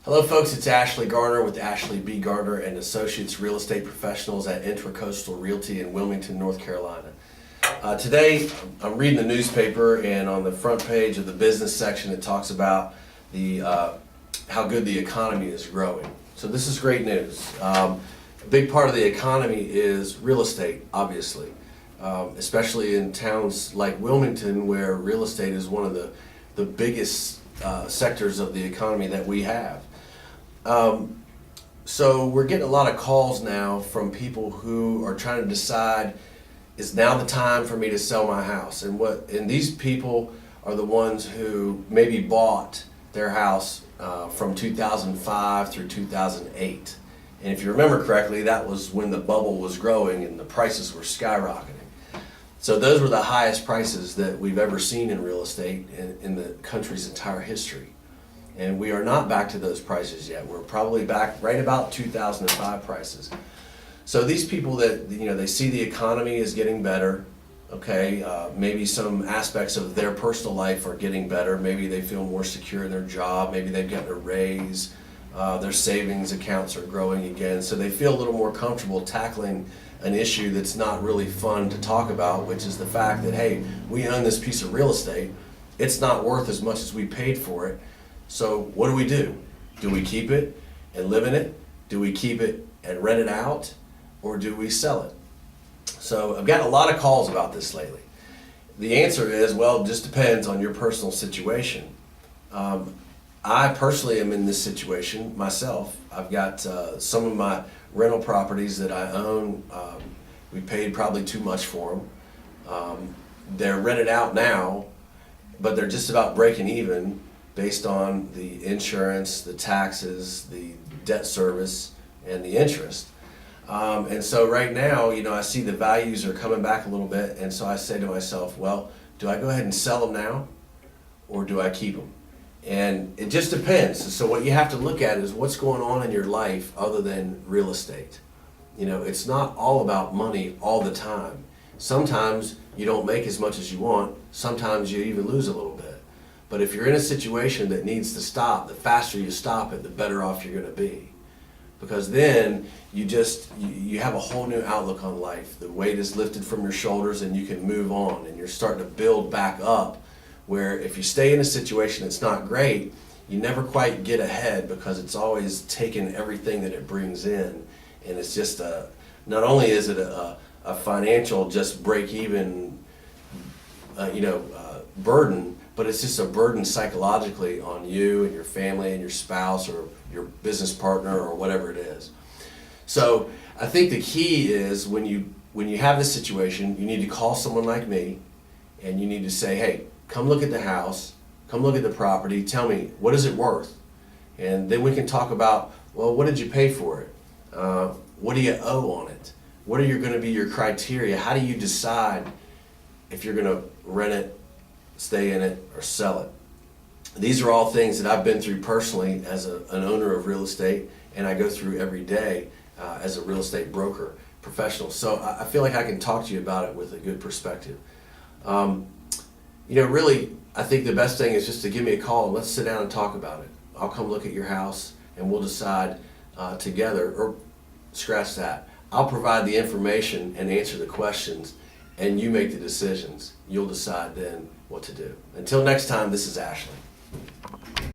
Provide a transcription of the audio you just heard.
Hello folks, it's Ashley Garner with Ashley B. Garner and Associates Real Estate Professionals at Intracoastal Realty in Wilmington, North Carolina. Today I'm reading the newspaper, and on the front page of the business section it talks about how good the economy is growing. So this is great news. A big part of the economy is real estate, obviously, especially in towns like Wilmington, where real estate is one of the biggest sectors of the economy that we have. So we're getting a lot of calls now from people who are trying to decide, is now the time for me to sell my house? And these people are the ones who maybe bought their house from 2005 through 2008. And if you remember correctly, that was when the bubble was growing and the prices were skyrocketing. So those were the highest prices that we've ever seen in real estate in the country's entire history. And we are not back to those prices yet. We're probably back right about 2005 prices. So these people that, they see the economy is getting better, okay, maybe some aspects of their personal life are getting better. Maybe they feel more secure in their job. Maybe they've gotten a raise. Their savings accounts are growing again. So they feel a little more comfortable tackling an issue that's not really fun to talk about, which is the fact that, hey, we own this piece of real estate. It's not worth as much as we paid for it. So what do? Do we keep it and live in it? Do we keep it and rent it out? Or do we sell it? So I've gotten a lot of calls about this lately. The answer is, well, it just depends on your personal situation. I personally am in this situation myself. I've got some of my rental properties that I own. We paid probably too much for them. They're rented out now, but they're just about breaking even based on the insurance, the taxes, the debt service, and the interest. And so right now, I see the values are coming back a little bit, and so I say to myself, well, do I go ahead and sell them now, or do I keep them? And it just depends. So what you have to look at is what's going on in your life other than real estate. It's not all about money all the time. Sometimes you don't make as much as you want. Sometimes you even lose a little bit. But if you're in a situation that needs to stop, the faster you stop it, the better off you're going to be. Because then you have a whole new outlook on life. The weight is lifted from your shoulders and you can move on, and you're starting to build back up, where if you stay in a situation that's not great, you never quite get ahead, because it's always taken everything that it brings in. And it's just not only is it a financial just break even burden, but it's just a burden psychologically on you and your family and your spouse or your business partner or whatever it is. So I think the key is when you have this situation, you need to call someone like me, and you need to say, hey, come look at the house, come look at the property, tell me, what is it worth? And then we can talk about, well, what did you pay for it? What do you owe on it? What are going to be your criteria? How do you decide if you're going to rent it, stay in it, or sell it? These are all things that I've been through personally as an owner of real estate, and I go through every day as a real estate broker professional. So I feel like I can talk to you about it with a good perspective. Really, I think the best thing is just to give me a call and let's sit down and talk about it. I'll come look at your house and we'll decide together, or scratch that. I'll provide the information and answer the questions, and you make the decisions. You'll decide then what to do. Until next time, this is Ashley.